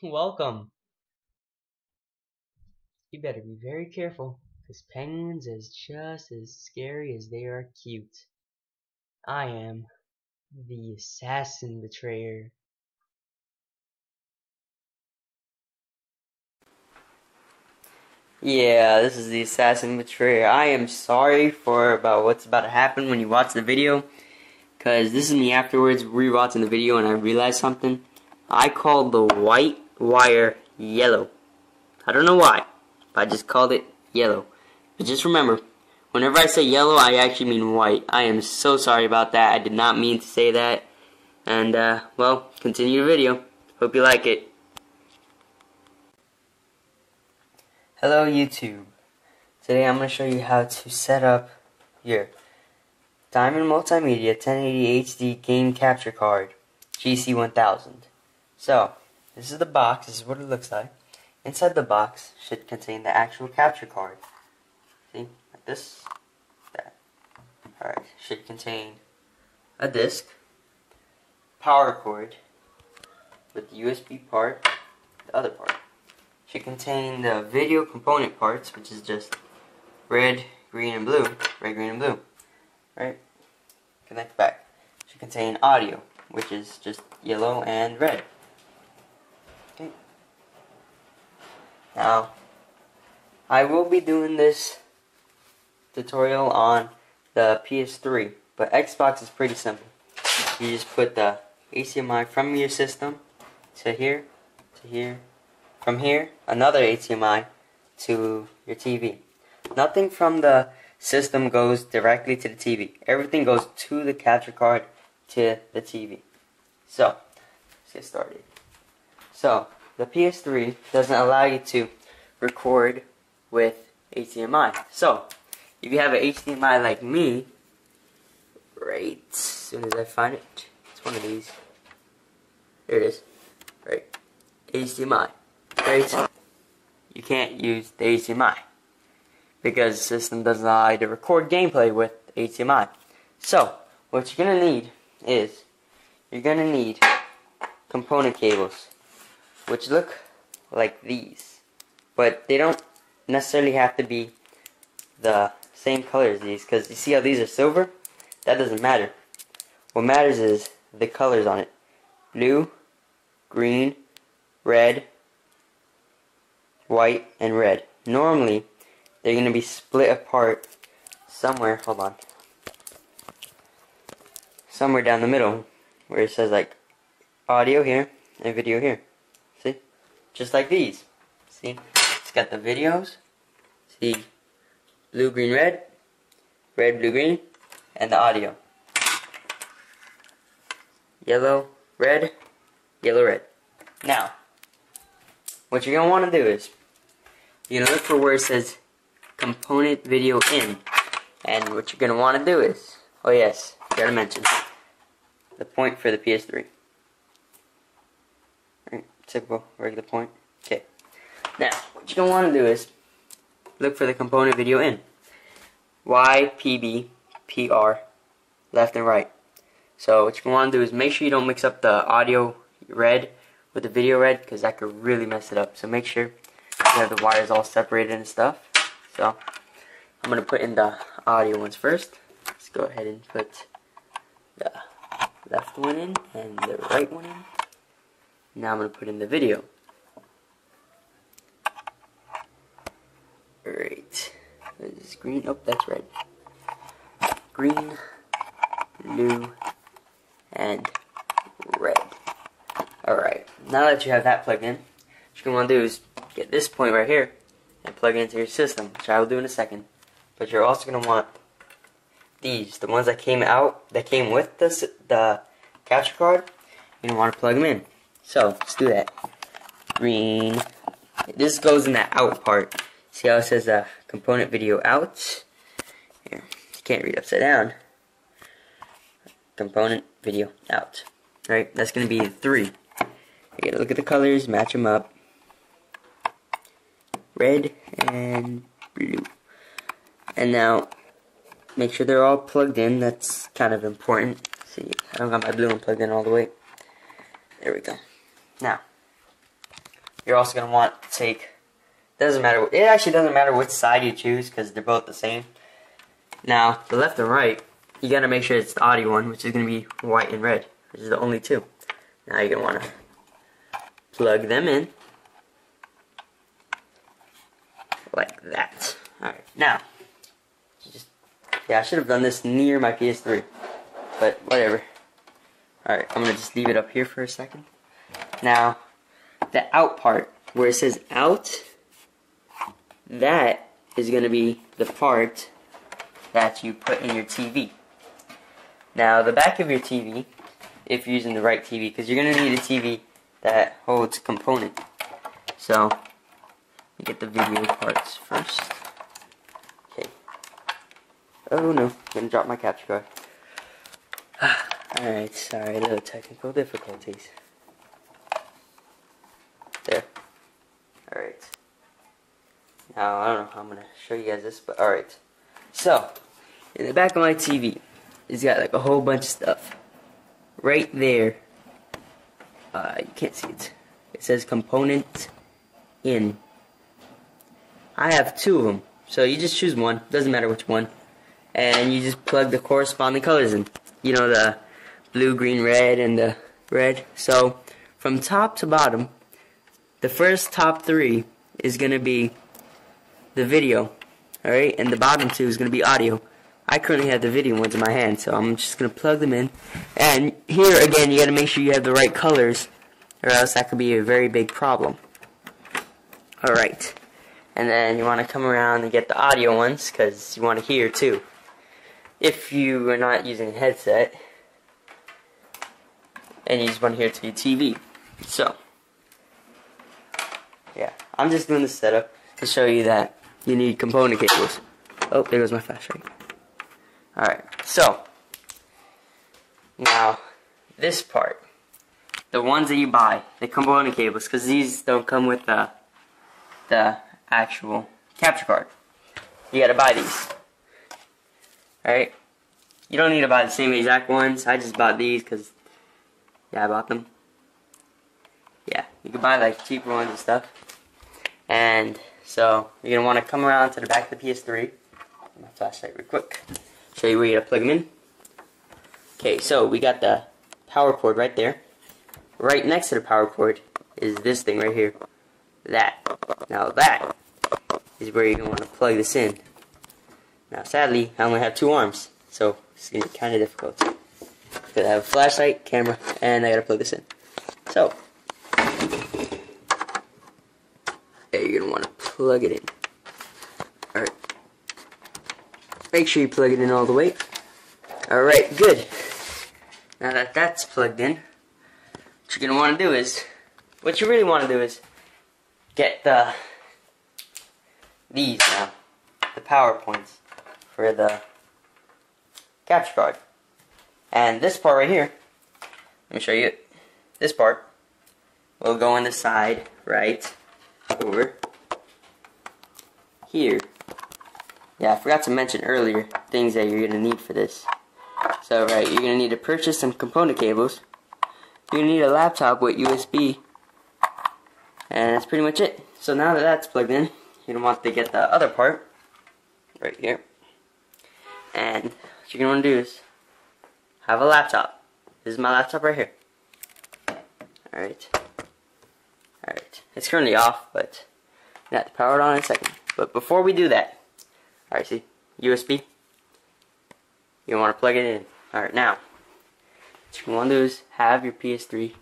Welcome. You better be very careful, because penguins is just as scary as they are cute. I am the assassin betrayer. Yeah, this is the Assassin Betrayer. I am sorry for about what's about to happen when you watch the video, because this is me afterwards rewatching the video and I realized something. I called the white wire yellow. I don't know why, but I just called it yellow. But just remember, whenever I say yellow, I actually mean white. I am so sorry about that. I did not mean to say that. And, well, continue the video. Hope you like it. Hello, YouTube. Today I'm going to show you how to set up your Diamond Multimedia 1080 HD game capture card GC1000. So, this is the box. This is what it looks like. Inside the box should contain the actual capture card. See? Like this. That. Alright. Should contain a disc, power cord with the USB part, the other part. Should contain the video component parts, which is just red, green, and blue. Red, green, and blue. Right? Connect back. Should contain audio, which is just yellow and red. Okay. Now, I will be doing this tutorial on the PS3, but Xbox is pretty simple. You just put the HDMI from your system to here, to here, from here, another HDMI to your TV. Nothing from the system goes directly to the TV. Everything goes to the capture card to the TV. So, let's get started. So, the PS3 doesn't allow you to record with HDMI. So, if you have an HDMI like me, right, as soon as I find it, it's one of these. There it is. Right. HDMI. Right. You can't use the HDMI because the system doesn't allow you to record gameplay with HDMI. So, what you're going to need is, you're going to need component cables, which look like these. But they don't necessarily have to be the same color as these, because you see how these are silver? That doesn't matter. What matters is the colors on it. Blue, green, red, white, and red. Normally, they're going to be split apart somewhere, hold on, somewhere down the middle, where it says like audio here and video here. See? Just like these. See? It's got the videos. See? Blue, green, red. Red, blue, green. And the audio. Yellow, red. Yellow, red. Now, what you're going to want to do is, you're going to look for where it says component video in. And what you're going to want to do is, oh yes, got to mention, the point for the PS3. Right, typical, regular point. Okay. Now, what you're going to want to do is, look for the component video in. Y, P, B, P, R, left and right. So what you want to do is make sure you don't mix up the audio red with the video red, because that could really mess it up. So make sure you have the wires all separated and stuff. So I'm going to put in the audio ones first. Let's go ahead and put the left one in and the right one in. Now I'm going to put in the video. Alright. Is this green? Oh, that's red. Green, blue, and red. Alright, now that you have that plugged in, what you're going to want to do is get this point right here and plug it into your system, which I will do in a second. But you're also going to want these, the ones that came with the capture card. You're going to want to plug them in. So, let's do that. Green. This goes in the out part. See how it says component video out? Here, you can't read upside down. Component video out. Right, that's going to be 3. You gotta look at the colors, match them up. Red and blue. And now, make sure they're all plugged in. That's kind of important. See, I don't got my blue one plugged in all the way. There we go. Now, you're also going to want to take, it actually doesn't matter which side you choose because they're both the same. Now, the left and right, you got to make sure it's the audio one, which is going to be white and red, which is the only two. Now you're going to want to plug them in like that. Alright, now, I should have done this near my PS3, but whatever. Alright, I'm going to just leave it up here for a second. Now, the out part, where it says out, that is going to be the part that you put in your TV. Now, the back of your TV, if you're using the right TV, because you're going to need a TV that holds a component. So, you get the video parts first. Okay. Oh no, I'm going to drop my capture card. Alright, sorry, little technical difficulties. There. Alright. Now, I don't know how I'm going to show you guys this, but alright. So, in the back of my TV, it's got like a whole bunch of stuff. Right there, you can't see it. It says component in. I have two of them, so you just choose one, doesn't matter which one, and you just plug the corresponding colors in. You know, the blue, green, red, and the red. So, from top to bottom, the first top three is going to be the video, alright, and the bottom two is going to be audio. I currently have the video ones in my hand, so I'm just going to plug them in. And here, again, you got to make sure you have the right colors, or else that could be a very big problem. Alright. And then you want to come around and get the audio ones, because you want to hear too. If you are not using a headset, and you just want to hear it to your TV. So, yeah, I'm just doing this setup to show you that you need component cables. Oh, there goes my flashlight. Alright, so, now, this part, the ones that you buy, the component cables, because these don't come with the actual capture card. You gotta buy these. Alright? You don't need to buy the same exact ones. I just bought these because, yeah, I bought them. Yeah, you can buy like cheaper ones and stuff. And so, you're gonna want to come around to the back of the PS3. My flashlight real quick. Show you where you gotta plug them in. Okay, so we got the power cord right there. Right next to the power cord is this thing right here. That. Now that is where you're gonna want to plug this in. Now sadly, I only have two arms, so it's gonna be kind of difficult. Because I have a flashlight, camera, and I gotta plug this in. So, yeah, you're gonna want to plug it in. Alright. Make sure you plug it in all the way. Alright, good. Now that that's plugged in, what you're gonna want to do is, what you really want to do is get these now, the power points for the capture card. And this part right here, let me show you it. This part will go on the side right over here. Yeah, I forgot to mention earlier things that you're going to need for this. So, right, you're going to need to purchase some component cables. You're going to need a laptop with USB. And that's pretty much it. So now that that's plugged in, you're going to want to get the other part right here. And what you're going to want to do is have a laptop. This is my laptop right here. Alright. Alright. It's currently off, but I have to power it on in a second. But before we do that, alright, see? USB. You want to plug it in. Alright, now, what you want to do is have your PS3.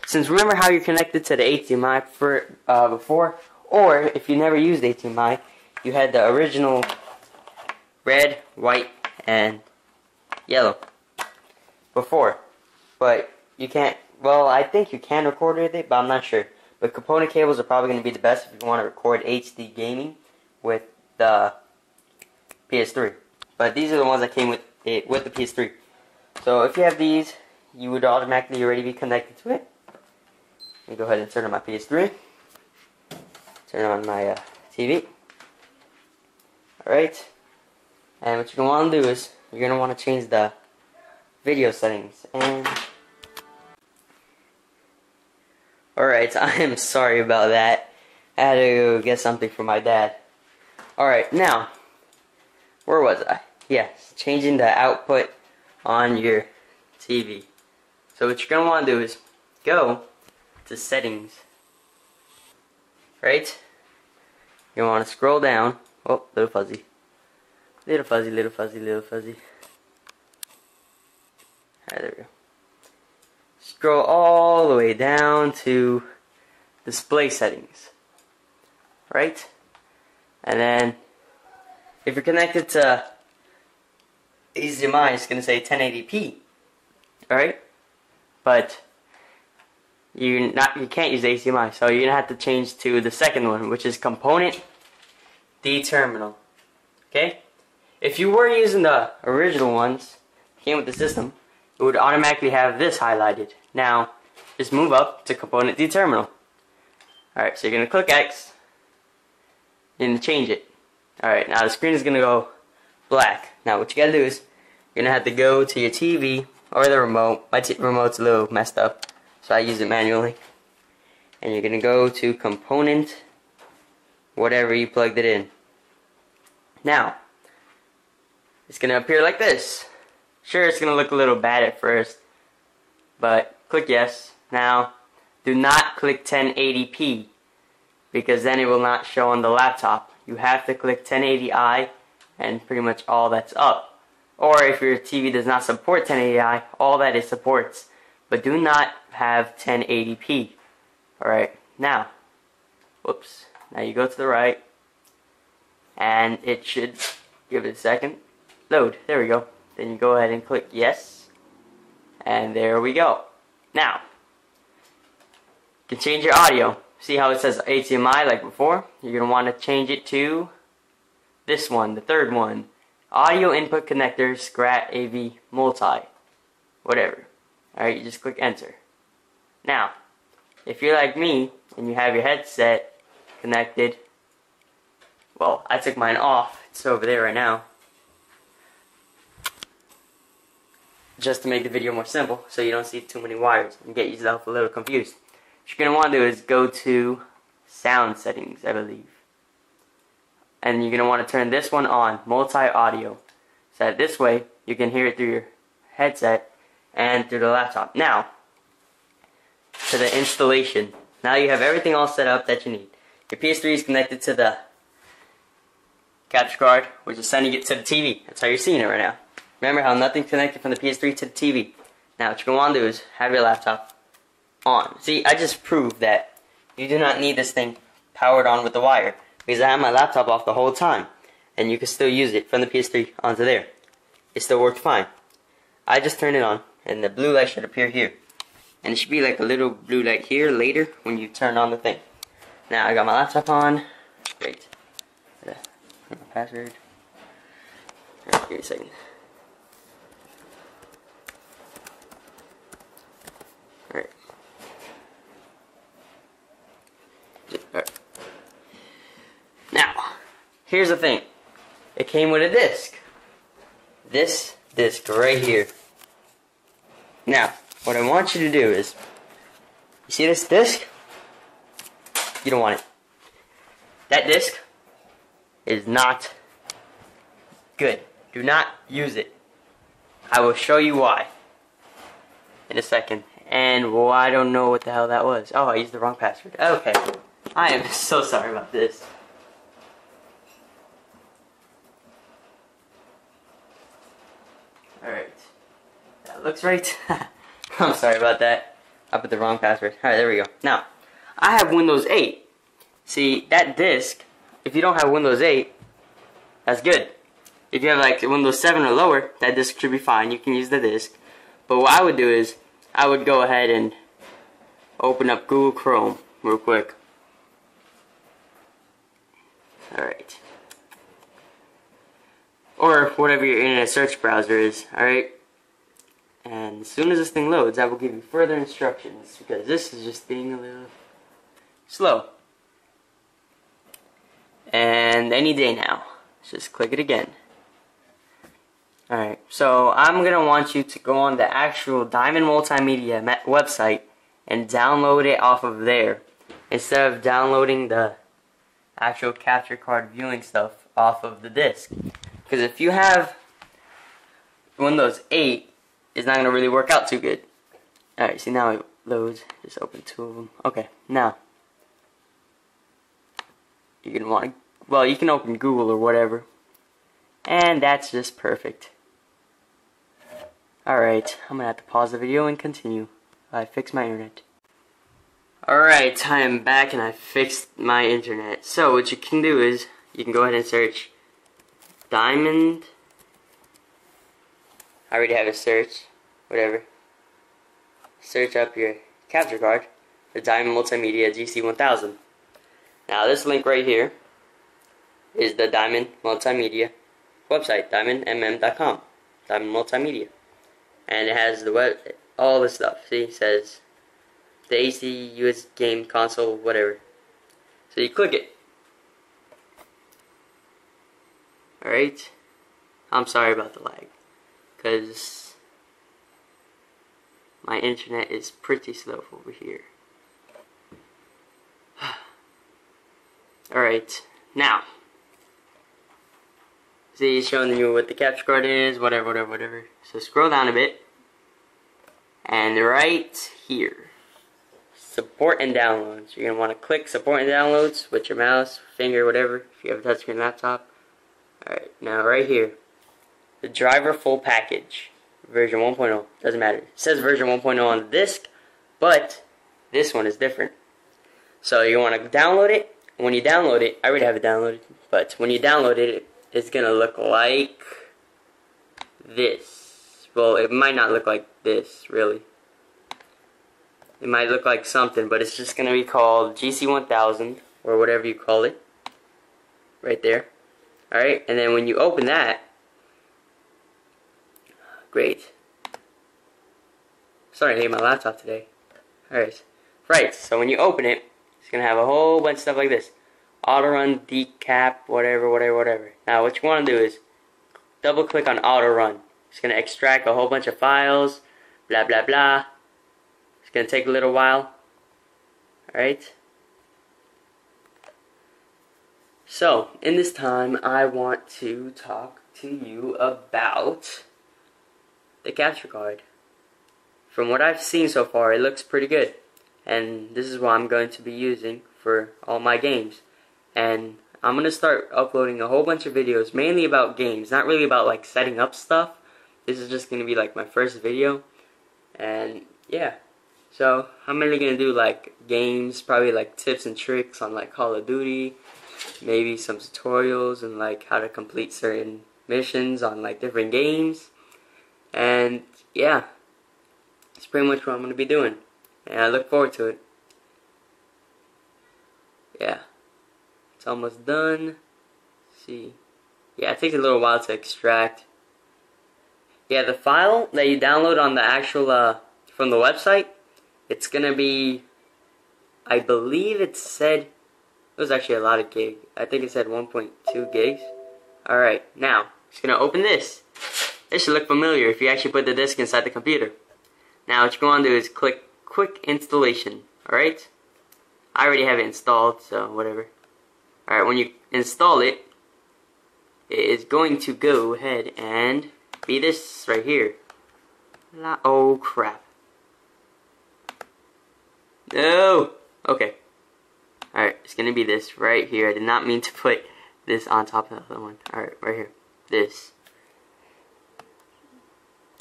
Since remember how you're connected to the HDMI before, or if you never used HDMI, you had the original red, white, and yellow before. But you can't, well, I think you can record with it, but I'm not sure. But component cables are probably going to be the best if you want to record HD gaming with the PS3. But these are the ones that came with it, with the PS3. So if you have these, you would automatically already be connected to it. Let me go ahead and turn on my PS3. Turn on my TV. Alright. And what you're going to want to do is, you're going to want to change the video settings. And Alright, I am sorry about that. I had to go get something for my dad. Alright, now, where was I? Yes, changing the output on your TV. So what you're going to want to do is go to settings. Right? You want to scroll down. Oh, little fuzzy. Little fuzzy, little fuzzy, little fuzzy. Alright, there we go. Scroll all the way down to display settings. Right? And then, if you're connected to HDMI, it's going to say 1080p. Alright? But you can't use HDMI, so you're going to have to change to the second one, which is component D-terminal. Okay? If you were using the original ones, came with the system, it would automatically have this highlighted. Now, just move up to component D-terminal. Alright, so you're going to click X and change it. Alright, now the screen is going to go black. Now what you got to do is, you're going to have to go to your TV or the remote. My remote's a little messed up, so I use it manually. And you're going to go to component, whatever you plugged it in. Now, it's going to appear like this. Sure, it's going to look a little bad at first, but click yes. Now, do not click 1080p, because then it will not show on the laptop. You have to click 1080i and pretty much all that's up. Or if your TV does not support 1080i, all that it supports. But do not have 1080p. Alright, now, whoops, now you go to the right, and it should, give it a second, load, there we go. Then you go ahead and click yes, and there we go. Now, you can change your audio. See how it says HDMI like before? You're going to want to change it to this one, the third one. Audio input connector, SCRAT AV multi. Whatever. Alright, you just click enter. Now, if you're like me, and you have your headset connected, well, I took mine off. It's over there right now. Just to make the video more simple, so you don't see too many wires and get yourself a little confused. What you're going to want to do is go to sound settings, I believe. And you're going to want to turn this one on, multi-audio. So that this way, you can hear it through your headset and through the laptop. Now, to the installation. Now you have everything all set up that you need. Your PS3 is connected to the capture card, which is sending it to the TV. That's how you're seeing it right now. Remember how nothing's connected from the PS3 to the TV. Now what you're going to want to do is have your laptop on. See, I just proved that you do not need this thing powered on with the wire, because I had my laptop off the whole time, and you can still use it from the PS3 onto there. It still worked fine. I just turned it on, and the blue light should appear here. And it should be like a little blue light here later when you turn on the thing. Now I got my laptop on. Great. My password. Alright, give me a second. Alright. Alright. Now, here's the thing. It came with a disc. This disc right here. Now, what I want you to do is, you see this disc? You don't want it. That disc is not good. Do not use it. I will show you why in a second. And well, I don't know what the hell that was. Oh, I used the wrong password. Okay. I am so sorry about this. Alright. That looks right. I'm sorry about that. I put the wrong password. Alright, there we go. Now, I have Windows 8. See, that disk, if you don't have Windows 8, that's good. If you have like Windows 7 or lower, that disk should be fine. You can use the disk. But what I would do is, I would go ahead and open up Google Chrome real quick. Alright. Or whatever your internet search browser is, alright? And as soon as this thing loads, I will give you further instructions, because this is just being a little slow. And any day now. Let's just click it again. Alright, so I'm going to want you to go on the actual Diamond Multimedia website and download it off of there instead of downloading the actual capture card viewing stuff off of the disk. Because if you have Windows 8, it's not going to really work out too good. Alright, see now it loads. Just open 2 of them. Okay, now you're going to want to, well, you can open Google or whatever. And that's just perfect. Alright, I'm going to have to pause the video and continue. I fixed my internet. Alright, I am back and I fixed my internet. So what you can do is, you can go ahead and search Diamond. I already have a search. Whatever. Search up your capture card. The Diamond Multimedia GC1000. Now this link right here is the Diamond Multimedia website. DiamondMM.com. Diamond Multimedia. And it has the web, all the stuff. See, it says the AC, US game console, whatever. So you click it. Alright. I'm sorry about the lag, because my internet is pretty slow over here. Alright, now. See, it's showing you what the capture card is, whatever. So scroll down a bit. And right here, support and downloads. You're going to want to click support and downloads with your mouse, finger, whatever, if you have a touchscreen laptop. Alright, now right here, the driver full package, version 1.0, doesn't matter. It says version 1.0 on the disc, but this one is different. So you want to download it. When you download it, I already have it downloaded, but when you download it, it's going to look like this. Well, it might not look like this, really. It might look like something, but it's just going to be called GC1000, or whatever you call it. Right there. Alright, and then when you open that, great. Sorry, I hate my laptop today. Alright, right, so when you open it, it's going to have a whole bunch of stuff like this. Auto run, decap, whatever. Now what you want to do is double click on auto run. It's going to extract a whole bunch of files, blah blah blah. It's going to take a little while. Alright. So, in this time, I want to talk to you about the capture card. From what I've seen so far, it looks pretty good. And this is what I'm going to be using for all my games. And I'm going to start uploading a whole bunch of videos, mainly about games, not really about like setting up stuff. This is just going to be like my first video. And yeah, so I'm mainly going to do like games, probably like tips and tricks on like Call of Duty, maybe some tutorials and like how to complete certain missions on like different games. And yeah, it's pretty much what I'm going to be doing. And I look forward to it. Yeah. It's almost done. Let's see. Yeah, it takes a little while to extract. Yeah, the file that you download on the actual, from the website, it's gonna be, I believe it said, it was actually a lot of gig. I think it said 1.2 gigs. Alright, now, just gonna open this. This should look familiar if you actually put the disk inside the computer. Now, what you want to do is click Quick Installation. Alright? I already have it installed, so whatever. Alright, when you install it, it is going to go ahead and be this right here. Oh crap. No! Okay. Alright, it's gonna be this right here. I did not mean to put this on top of the other one. Alright, right here. This.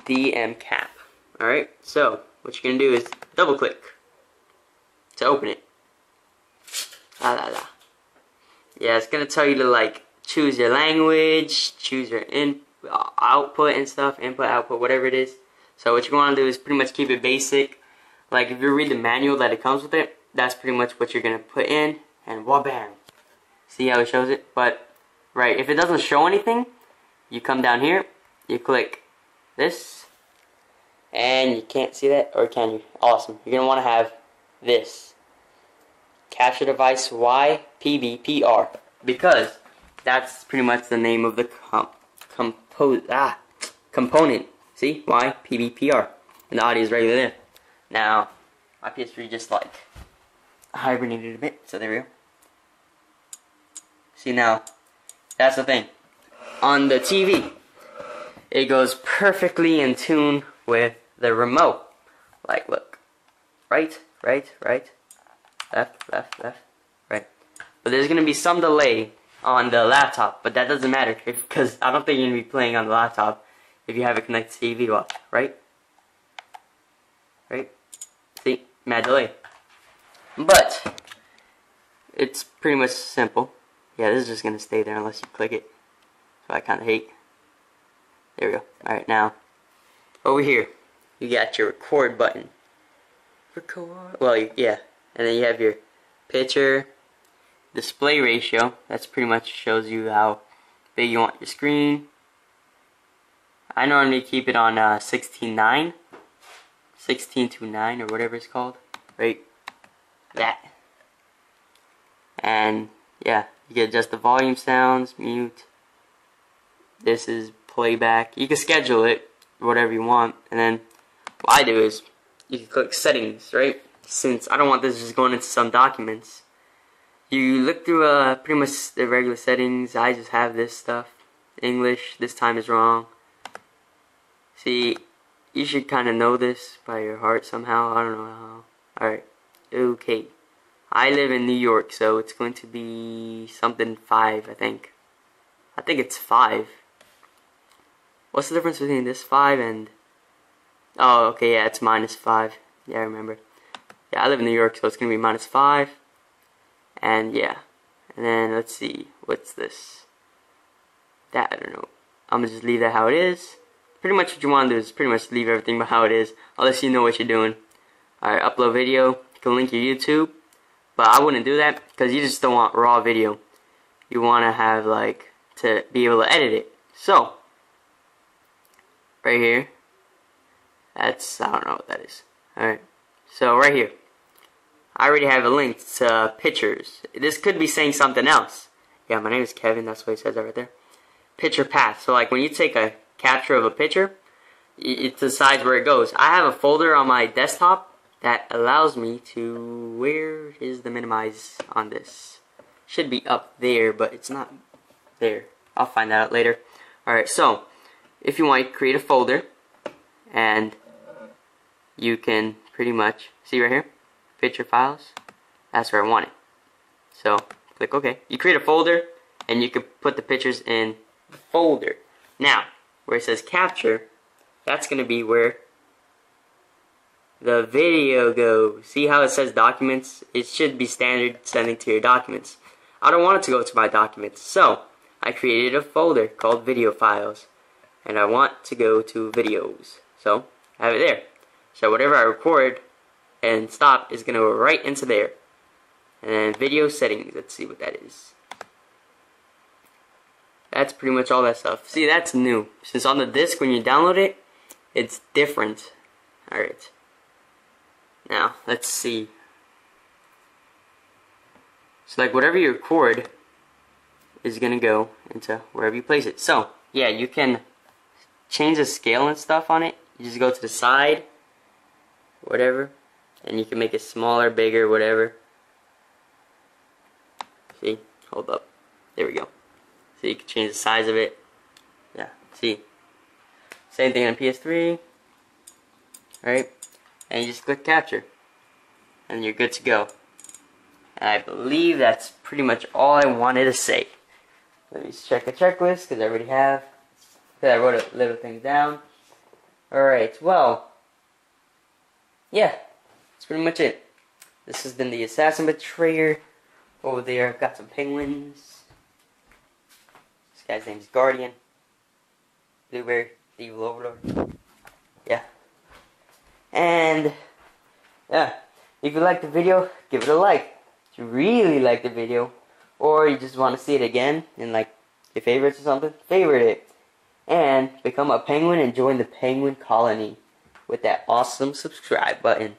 DM cap. Alright, so what you're gonna do is double click to open it. Yeah, it's gonna tell you to like choose your language, choose your output and stuff, input, output, whatever it is. So what you want to do is pretty much keep it basic. Like if you read the manual that it comes with it, that's pretty much what you're gonna put in, and wha-bam. See how it shows it? But right, if it doesn't show anything, you come down here, you click this, and you can't see that, or can you? Awesome. You're gonna want to have this. Capture device YPBPR, because that's pretty much the name of the component. See, YPBPR, and the audio is right there. Now, my PS3 just like hibernated a bit. So there we go. See now, that's the thing. On the TV, it goes perfectly in tune with the remote. Like, look, right, right, right, left, left, left, right. But there's gonna be some delay on the laptop, but that doesn't matter because I don't think you're gonna be playing on the laptop if you have it connected to TV. Watch, right, right. See, mad delay. But it's pretty much simple. Yeah, this is just gonna stay there unless you click it. So I kind of hate. There we go. Alright, now, over here, you got your record button. Record. Well, yeah. And then you have your picture, display ratio. That's pretty much shows you how big you want your screen. I normally keep it on 16:9. 16:9 or whatever it's called. Right? That. And, yeah, you can adjust the volume, sounds, mute. This is playback. You can schedule it, whatever you want. And then what I do is you can click settings, right? Since I don't want this just going into some documents. You look through pretty much the regular settings. I just have this stuff. English, this time is wrong. See, you should kind of know this by your heart somehow. I don't know how. Alright, okay. I live in New York, so it's going to be something 5, I think. I think it's 5. What's the difference between this 5 and... Oh, okay, yeah, it's -5. Yeah, I remember. Yeah, I live in New York, so it's going to be -5. And, yeah. And then, let's see. What's this? That, I don't know. I'm going to just leave that how it is. Pretty much what you want to do is pretty much leave everything how it is. Unless you know what you're doing. Alright, upload video. You can link your YouTube. But I wouldn't do that, because you just don't want raw video. You want to have, like, to be able to edit it. So, right here. That's, I don't know what that is. Alright. So, right here. I already have a link to pictures. This could be saying something else. Yeah, my name is Kevin. That's what it says right there. Picture path. So, like, when you take a capture of a picture, it decides where it goes. I have a folder on my desktop that allows me to... Where is the minimize on this? Should be up there, but it's not there. I'll find that out later. Alright, so, if you want, create a folder, and you can pretty much, see right here, picture files, that's where I want it. So, click OK. You create a folder, and you can put the pictures in the folder. Now, where it says capture, that's going to be where the video goes. See how it says documents? It should be standard sending to your documents. I don't want it to go to my documents, so I created a folder called video files, and I want to go to videos. So I have it there. So whatever I record and stop is going to go right into there. And then video settings, let's see what that is. That's pretty much all that stuff. See, that's new. Since on the disc when you download it, it's different. Alright. Now, let's see. So like whatever you record is going to go into wherever you place it. So, yeah, you can change the scale and stuff on it. You just go to the side, whatever, and you can make it smaller, bigger, whatever. See? Hold up. There we go. So you can change the size of it. Yeah, see? Same thing on PS3. Right? And you just click capture. And you're good to go. And I believe that's pretty much all I wanted to say. Let me check a checklist, because I already have. Because I wrote a little thing down. Alright, well. Yeah. That's pretty much it. This has been the Assassin Betrayer. Over there, I've got some penguins. This guy's name's Guardian. Blueberry, the evil overlord. Yeah. And, yeah. If you liked the video, give it a like. If you really like the video, or you just want to see it again in like your favorites or something, favorite it. And become a penguin and join the penguin colony with that awesome subscribe button.